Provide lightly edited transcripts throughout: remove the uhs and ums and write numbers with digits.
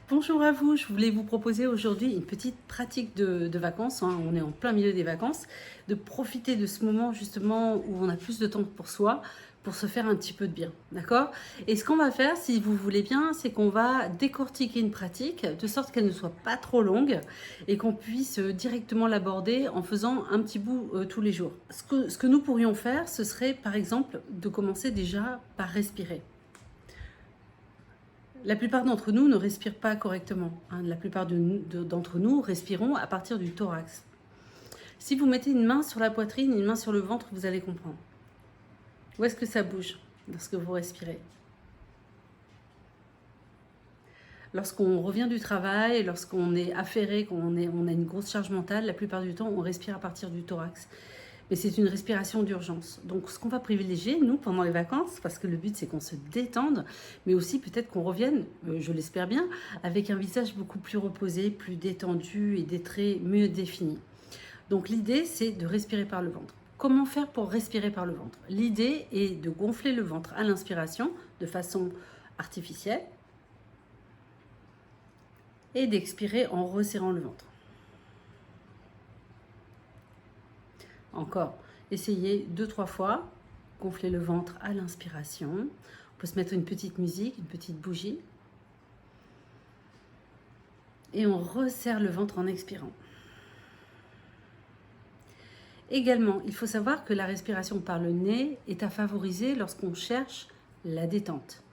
Bonjour à vous, je voulais vous proposer aujourd'hui une petite pratique de vacances, hein. On est en plein milieu des vacances, de profiter de ce moment justement où on a plus de temps pour soi, pour se faire un petit peu de bien, d'accord? Et ce qu'on va faire, si vous voulez bien, c'est qu'on va décortiquer une pratique de sorte qu'elle ne soit pas trop longue et qu'on puisse directement l'aborder en faisant un petit bout tous les jours. Ce que nous pourrions faire, ce serait par exemple de commencer déjà par respirer. La plupart d'entre nous ne respirent pas correctement, hein. La plupart d'entre nous respirons à partir du thorax. Si vous mettez une main sur la poitrine et une main sur le ventre, vous allez comprendre. Où est-ce que ça bouge lorsque vous respirez? Lorsqu'on revient du travail, lorsqu'on est affairé, on a une grosse charge mentale, la plupart du temps, on respire à partir du thorax. Mais c'est une respiration d'urgence. Donc ce qu'on va privilégier, nous, pendant les vacances, parce que le but c'est qu'on se détende, mais aussi peut-être qu'on revienne, je l'espère bien, avec un visage beaucoup plus reposé, plus détendu et des traits mieux définis. Donc l'idée c'est de respirer par le ventre. Comment faire pour respirer par le ventre? L'idée est de gonfler le ventre à l'inspiration de façon artificielle et d'expirer en resserrant le ventre. Encore, essayez 2-3 fois, gonfler le ventre à l'inspiration. On peut se mettre une petite musique, une petite bougie. Et on resserre le ventre en expirant. Également, il faut savoir que la respiration par le nez est à favoriser lorsqu'on cherche la détente.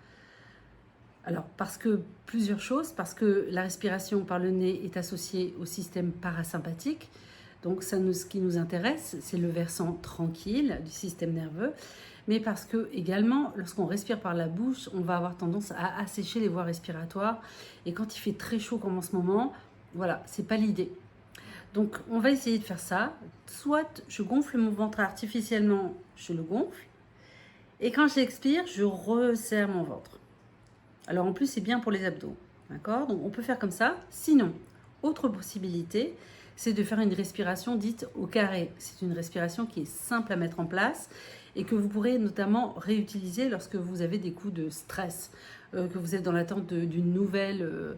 Alors, parce que plusieurs choses, parce que la respiration par le nez est associée au système parasympathique. Donc, ce qui nous intéresse, c'est le versant tranquille du système nerveux. Mais parce que, également, lorsqu'on respire par la bouche, on va avoir tendance à assécher les voies respiratoires. Et quand il fait très chaud comme en ce moment, voilà, c'est pas l'idée. Donc, on va essayer de faire ça. Soit je gonfle mon ventre artificiellement, je le gonfle. Et quand j'expire, je resserre mon ventre. Alors en plus, c'est bien pour les abdos, d'accord? Donc on peut faire comme ça. Sinon, autre possibilité, c'est de faire une respiration dite au carré. C'est une respiration qui est simple à mettre en place et que vous pourrez notamment réutiliser lorsque vous avez des coups de stress, que vous êtes dans l'attente d'une nouvelle,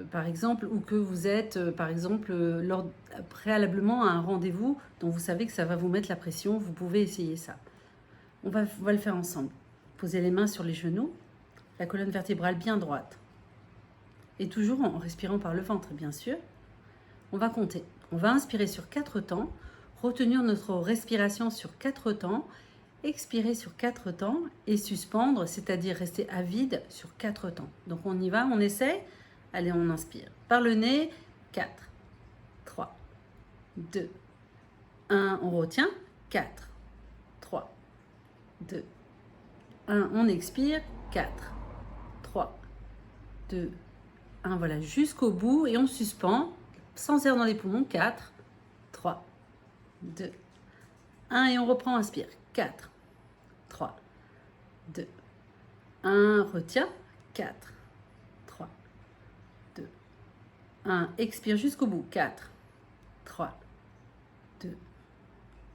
par exemple, ou que vous êtes, par exemple, préalablement à un rendez-vous dont vous savez que ça va vous mettre la pression. Vous pouvez essayer ça. On va le faire ensemble. Posez les mains sur les genoux. La colonne vertébrale bien droite. Et toujours en respirant par le ventre, bien sûr. On va compter. On va inspirer sur 4 temps, retenir notre respiration sur 4 temps, expirer sur 4 temps et suspendre, c'est-à-dire rester à vide sur 4 temps. Donc on y va, on essaie. Allez, on inspire. Par le nez, 4, 3, 2, 1. On retient. 4, 3, 2, 1. On expire. 4, 3, 2, 1, voilà, jusqu'au bout et on suspend, sans air dans les poumons, 4, 3, 2, 1 et on reprend, inspire, 4, 3, 2, 1, retient, 4, 3, 2, 1, expire jusqu'au bout, 4, 3, 2,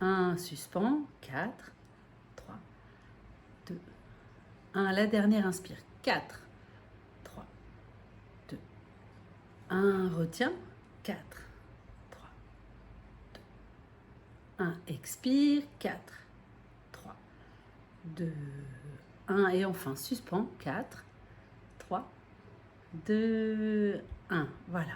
1, suspend, 4, 3, 2, 1, la dernière, inspire, 4, 3, 2, 1, retient, 4, 3, 2, 1, expire, 4, 3, 2, 1, et enfin suspend, 4, 3, 2, 1, voilà.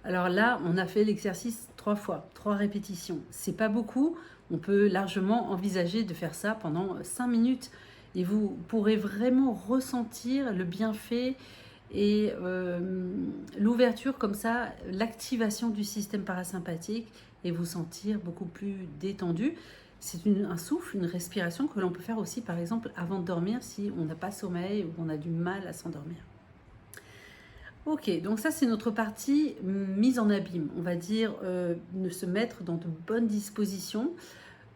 Alors là, on a fait l'exercice 3 fois, 3 répétitions. C'est pas beaucoup, on peut largement envisager de faire ça pendant 5 minutes et vous pourrez vraiment ressentir le bienfait et l'ouverture comme ça, l'activation du système parasympathique et vous sentir beaucoup plus détendu. C'est un souffle, une respiration que l'on peut faire aussi par exemple avant de dormir si on n'a pas sommeil ou on a du mal à s'endormir. Ok, donc ça c'est notre partie mise en abîme, on va dire, de se mettre dans de bonnes dispositions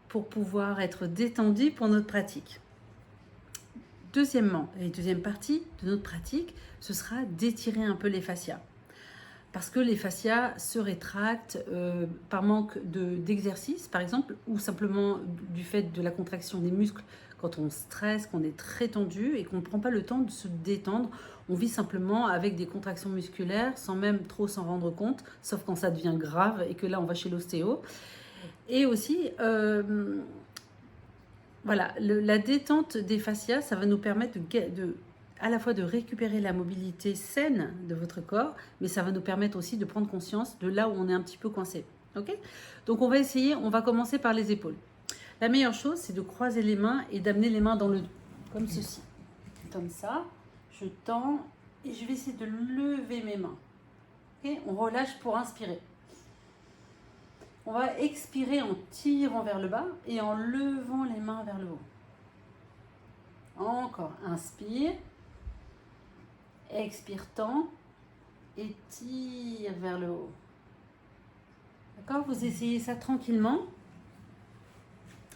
pour pouvoir être détendu pour notre pratique. Deuxièmement, et deuxième partie de notre pratique, ce sera d'étirer un peu les fascias. Parce que les fascias se rétractent par manque d'exercice, par exemple, ou simplement du fait de la contraction des muscles quand on stresse, qu'on est très tendu et qu'on ne prend pas le temps de se détendre. On vit simplement avec des contractions musculaires sans même trop s'en rendre compte, sauf quand ça devient grave et que là on va chez l'ostéo. Et aussi, voilà, la détente des fascias, ça va nous permettre à la fois de récupérer la mobilité saine de votre corps, mais ça va nous permettre aussi de prendre conscience de là où on est un petit peu coincé. Ok? Donc on va essayer, on va commencer par les épaules. La meilleure chose, c'est de croiser les mains et d'amener les mains dans le dos, comme ceci. Comme ça, je tends et je vais essayer de lever mes mains. Okay? On relâche pour inspirer. On va expirer en tirant vers le bas et en levant les mains vers le haut. Encore, inspire, expire, tend et tire vers le haut. D'accord? Vous essayez ça tranquillement.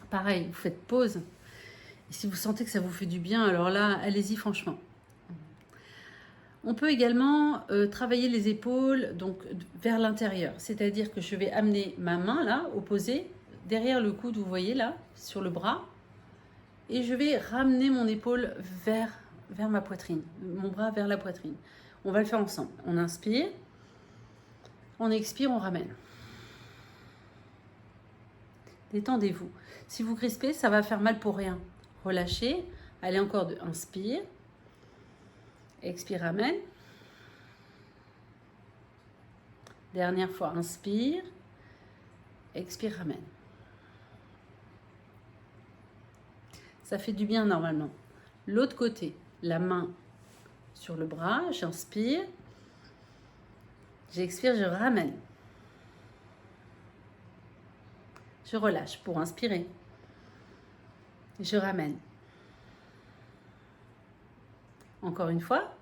Pareil, vous faites pause. Et si vous sentez que ça vous fait du bien, alors là, allez-y franchement. On peut également travailler les épaules donc, vers l'intérieur. C'est-à-dire que je vais amener ma main là, opposée, derrière le coude, vous voyez là, sur le bras. Et je vais ramener mon épaule vers ma poitrine, mon bras vers la poitrine. On va le faire ensemble. On inspire, on expire, on ramène. Détendez-vous. Si vous crispez, ça va faire mal pour rien. Relâchez. Allez encore de inspire. Expire, ramène. Dernière fois, inspire. Expire, ramène. Ça fait du bien normalement. L'autre côté, la main sur le bras, j'inspire. J'expire, je ramène. Je relâche pour inspirer. Je ramène. Encore une fois.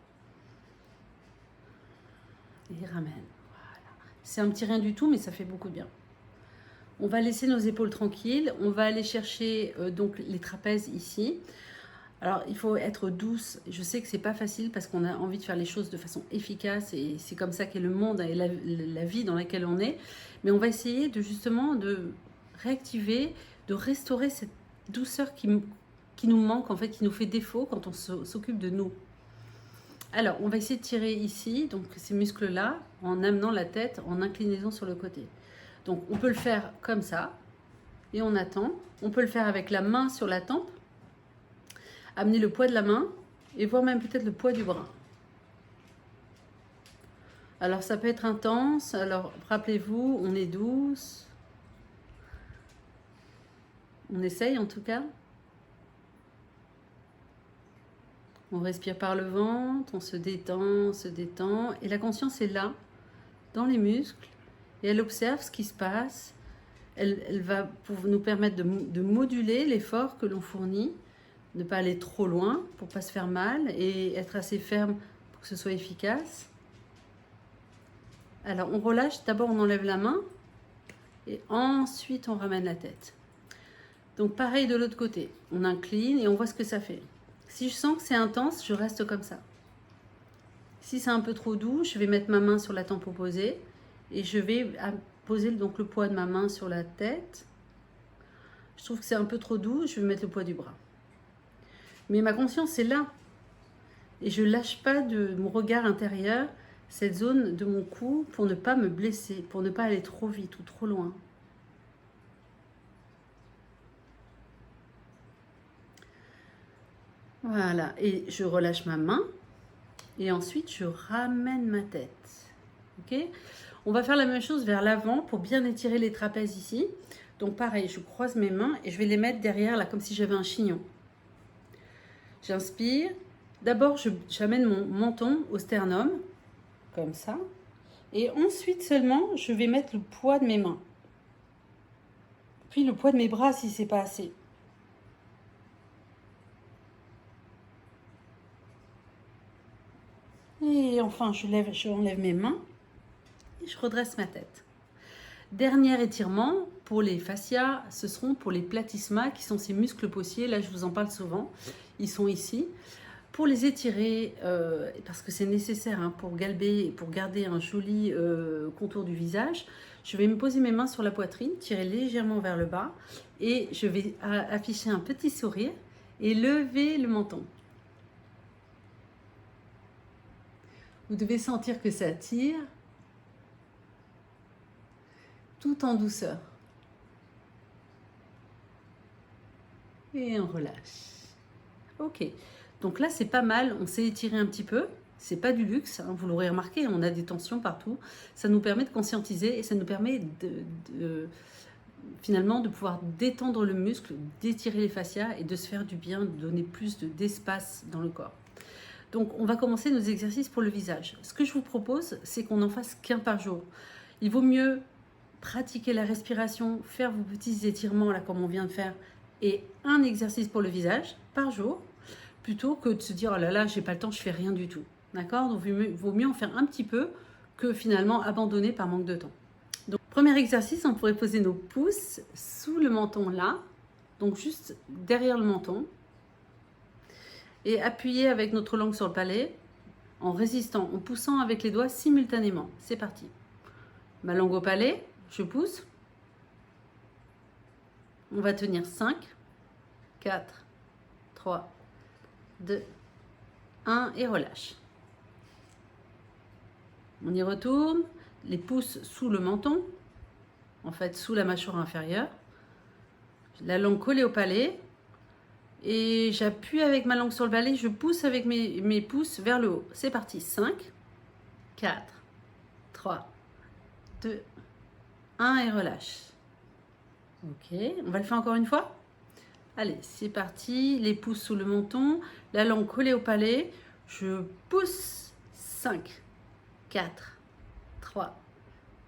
Et ramène. Voilà. C'est un petit rien du tout, mais ça fait beaucoup de bien. On va laisser nos épaules tranquilles. On va aller chercher donc les trapèzes ici. Alors, il faut être douce. Je sais que c'est pas facile parce qu'on a envie de faire les choses de façon efficace et c'est comme ça qu'est le monde et la vie dans laquelle on est. Mais on va essayer de justement de réactiver, de restaurer cette douceur qui nous manque, en fait, qui nous fait défaut quand on s'occupe de nous. Alors, on va essayer de tirer ici, donc ces muscles-là, en amenant la tête en inclinaison sur le côté. Donc, on peut le faire comme ça, et on attend. On peut le faire avec la main sur la tempe, amener le poids de la main, et voir même peut-être le poids du bras. Alors, ça peut être intense. Alors, rappelez-vous, on est douce. On essaye en tout cas. On respire par le ventre, on se détend, et la conscience est là, dans les muscles, et elle observe ce qui se passe. Elle va nous permettre de moduler l'effort que l'on fournit, ne pas aller trop loin pour ne pas se faire mal, et être assez ferme pour que ce soit efficace. Alors on relâche, d'abord on enlève la main, et ensuite on ramène la tête. Donc pareil de l'autre côté, on incline et on voit ce que ça fait. Si je sens que c'est intense, je reste comme ça. Si c'est un peu trop doux, je vais mettre ma main sur la tempe opposée et je vais poser donc le poids de ma main sur la tête. Je trouve que c'est un peu trop doux, je vais mettre le poids du bras. Mais ma conscience est là. Et je ne lâche pas de mon regard intérieur cette zone de mon cou pour ne pas me blesser, pour ne pas aller trop vite ou trop loin. Voilà, et je relâche ma main et ensuite je ramène ma tête. Ok? On va faire la même chose vers l'avant pour bien étirer les trapèzes ici. Donc pareil, je croise mes mains et je vais les mettre derrière là comme si j'avais un chignon. J'inspire. D'abord, j'amène mon menton au sternum, comme ça. Et ensuite seulement, je vais mettre le poids de mes mains. Puis le poids de mes bras si c'est pas assez. Et enfin, j'enlève mes mains et je redresse ma tête. Dernier étirement pour les fascias, ce seront pour les platysmas qui sont ces muscles possiers. Là, je vous en parle souvent. Ils sont ici. Pour les étirer, parce que c'est nécessaire pour galber et pour garder un joli contour du visage, je vais me poser mes mains sur la poitrine, tirer légèrement vers le bas et je vais afficher un petit sourire Et levez le menton. Vous devez sentir que ça tire tout en douceur. Et on relâche. Ok, donc là c'est pas mal, on s'est étiré un petit peu. C'est pas du luxe, hein, vous l'aurez remarqué, on a des tensions partout. Ça nous permet de conscientiser et ça nous permet finalement de pouvoir détendre le muscle, d'étirer les fascias et de se faire du bien, de donner plus d'espace dans le corps. Donc on va commencer nos exercices pour le visage. Ce que je vous propose, c'est qu'on n'en fasse qu'un par jour. Il vaut mieux pratiquer la respiration, faire vos petits étirements là comme on vient de faire, et un exercice pour le visage par jour, plutôt que de se dire oh là là, j'ai pas le temps, je fais rien du tout. D'accord? Donc il vaut mieux en faire un petit peu que finalement abandonner par manque de temps. Donc premier exercice, on pourrait poser nos pouces sous le menton là, donc juste derrière le menton, et appuyer avec notre langue sur le palais en résistant, en poussant avec les doigts simultanément. C'est parti. Ma langue au palais, je pousse. On va tenir 5, 4, 3, 2, 1 et relâche. On y retourne, les pouces sous le menton, en fait sous la mâchoire inférieure, la langue collée au palais et j'appuie avec ma langue sur le palais, je pousse avec mes pouces vers le haut. C'est parti, 5, 4, 3, 2, 1 et relâche. Ok, on va le faire encore une fois. Allez, c'est parti, les pouces sous le menton, la langue collée au palais, je pousse, 5, 4, 3,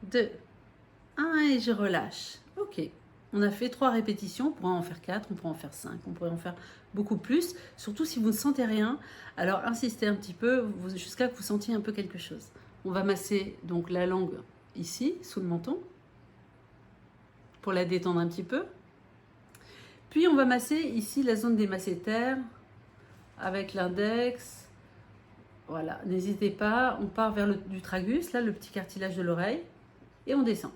2, 1 et je relâche. Ok, on a fait 3 répétitions, on pourrait en faire 4, on pourrait en faire 5, on pourrait en faire beaucoup plus. Surtout si vous ne sentez rien, alors insistez un petit peu jusqu'à ce que vous sentiez un peu quelque chose. On va masser donc la langue ici, sous le menton, pour la détendre un petit peu. Puis on va masser ici la zone des masséters avec l'index. Voilà, n'hésitez pas, on part vers du tragus, là le petit cartilage de l'oreille, et on descend.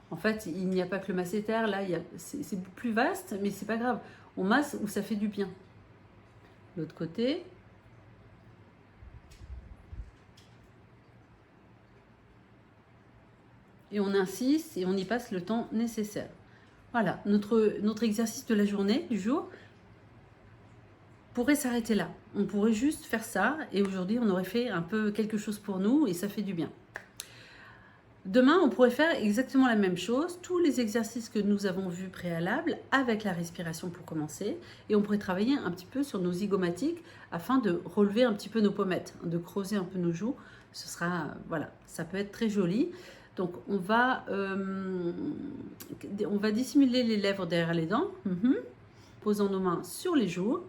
En fait, il n'y a pas que le masséter, là c'est plus vaste, mais c'est pas grave. On masse où ça fait du bien. L'autre côté. Et on insiste et on y passe le temps nécessaire. Voilà, notre exercice de la journée, du jour, pourrait s'arrêter là. On pourrait juste faire ça et aujourd'hui, on aurait fait un peu quelque chose pour nous et ça fait du bien. Demain, on pourrait faire exactement la même chose, tous les exercices que nous avons vus préalables avec la respiration pour commencer et on pourrait travailler un petit peu sur nos zygomatiques afin de relever un petit peu nos pommettes, de creuser un peu nos joues. Ce sera, voilà, ça peut être très joli. Donc, on va dissimuler les lèvres derrière les dents, posant nos mains sur les joues.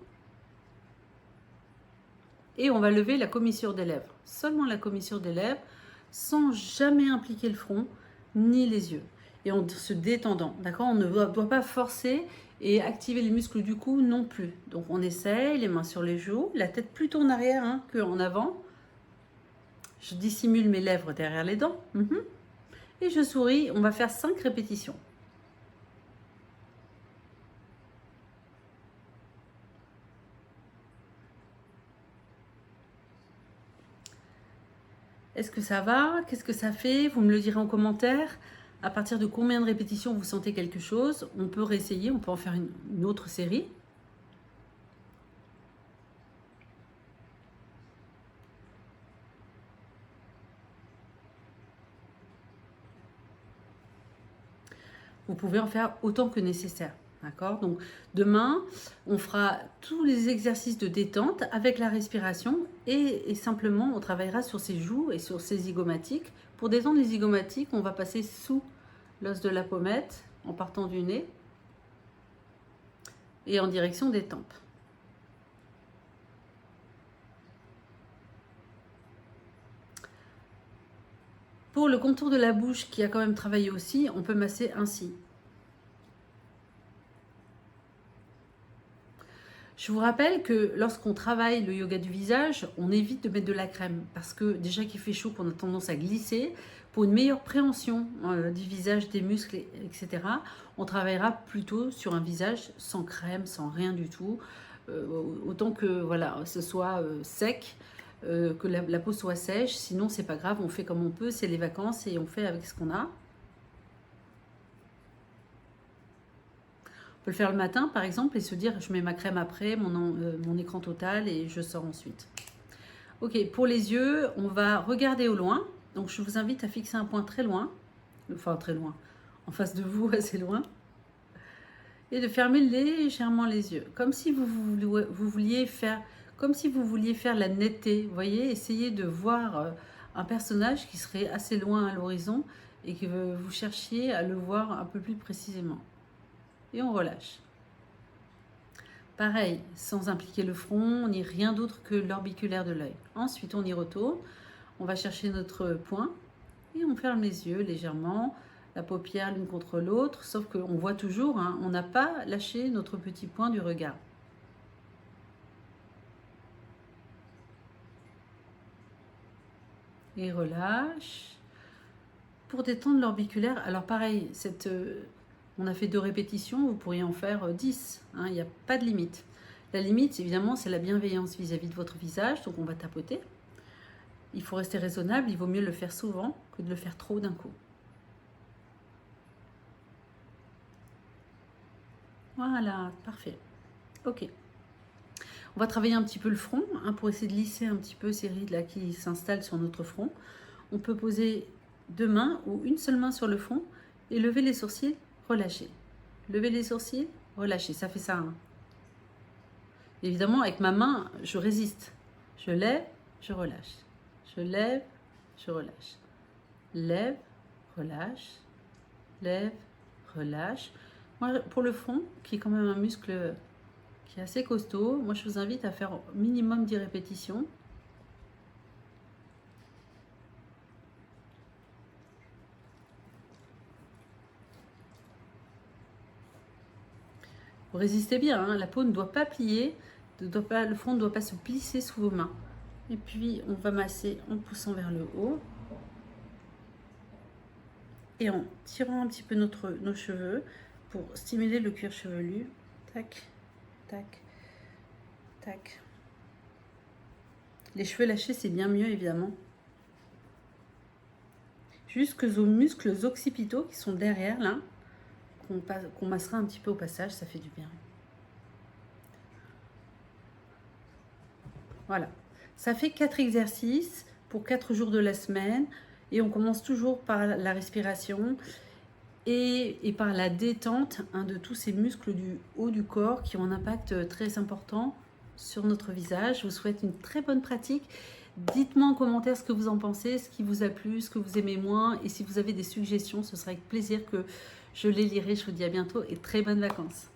Et on va lever la commissure des lèvres, seulement la commissure des lèvres, sans jamais impliquer le front ni les yeux. Et en se détendant, d'accord? On ne doit pas forcer et activer les muscles du cou non plus. Donc, on essaye, les mains sur les joues, la tête plutôt en arrière qu'en avant. Je dissimule mes lèvres derrière les dents. Et je souris, on va faire 5 répétitions. Est-ce que ça va? Qu'est-ce que ça fait? Vous me le direz en commentaire. À partir de combien de répétitions vous sentez quelque chose? On peut réessayer, on peut en faire une autre série. Vous pouvez en faire autant que nécessaire. D'accord? Donc demain, on fera tous les exercices de détente avec la respiration et simplement on travaillera sur ses joues et sur ses zygomatiques. Pour détendre les zygomatiques, on va passer sous l'os de la pommette en partant du nez et en direction des tempes. Pour le contour de la bouche qui a quand même travaillé aussi, on peut masser ainsi. Je vous rappelle que lorsqu'on travaille le yoga du visage, on évite de mettre de la crème parce que déjà qu'il fait chaud, qu'on a tendance à glisser. Pour une meilleure préhension du visage, des muscles, etc., on travaillera plutôt sur un visage sans crème, sans rien du tout. Autant que voilà, ce soit sec, que la peau soit sèche. Sinon, c'est pas grave, on fait comme on peut, c'est les vacances et on fait avec ce qu'on a. On peut le faire le matin, par exemple, et se dire, je mets ma crème après, mon écran total, et je sors ensuite. Ok, pour les yeux, on va regarder au loin. Donc, je vous invite à fixer un point très loin, enfin très loin, en face de vous, assez loin, et de fermer légèrement les yeux, comme si vous vouliez faire, comme si vous vouliez faire la netteté. Vous voyez, essayez de voir un personnage qui serait assez loin à l'horizon et que vous cherchiez à le voir un peu plus précisément. Et on relâche. Pareil, sans impliquer le front, ni rien d'autre que l'orbiculaire de l'œil. Ensuite, on y retourne. On va chercher notre point et on ferme les yeux légèrement, la paupière l'une contre l'autre, sauf qu'on voit toujours, hein, on n'a pas lâché notre petit point du regard. Et relâche. Pour détendre l'orbiculaire, alors pareil, on a fait 2 répétitions, vous pourriez en faire 10, hein, il n'y a pas de limite. La limite, évidemment, c'est la bienveillance vis-à-vis de votre visage, donc on va tapoter. Il faut rester raisonnable, il vaut mieux le faire souvent que de le faire trop d'un coup. Voilà, parfait. Ok. On va travailler un petit peu le front, hein, pour essayer de lisser un petit peu ces rides là qui s'installent sur notre front. On peut poser 2 mains ou une seule main sur le front et lever les sourcils, relâcher. Lever les sourcils, relâcher. Ça fait ça. Hein. Évidemment, avec ma main, je résiste. Je lève, je relâche. Je lève, je relâche. Lève, relâche. Lève, relâche. Moi, pour le front, qui est quand même un muscle qui est assez costaud, moi je vous invite à faire au minimum 10 répétitions. Vous résistez bien, hein, la peau ne doit pas plier, le front ne doit pas se plisser sous vos mains. Et puis on va masser en poussant vers le haut. Et en tirant un petit peu nos cheveux pour stimuler le cuir chevelu. Tac, tac, tac. Les cheveux lâchés, c'est bien mieux, évidemment. Jusqu'aux muscles occipitaux qui sont derrière, là, qu'on massera un petit peu au passage, ça fait du bien. Voilà. Ça fait 4 exercices pour 4 jours de la semaine. Et on commence toujours par la respiration et par la détente, hein, de tous ces muscles du haut du corps qui ont un impact très important sur notre visage. Je vous souhaite une très bonne pratique. Dites-moi en commentaire ce que vous en pensez, ce qui vous a plu, ce que vous aimez moins. Et si vous avez des suggestions, ce sera avec plaisir que je les lirai. Je vous dis à bientôt et très bonnes vacances.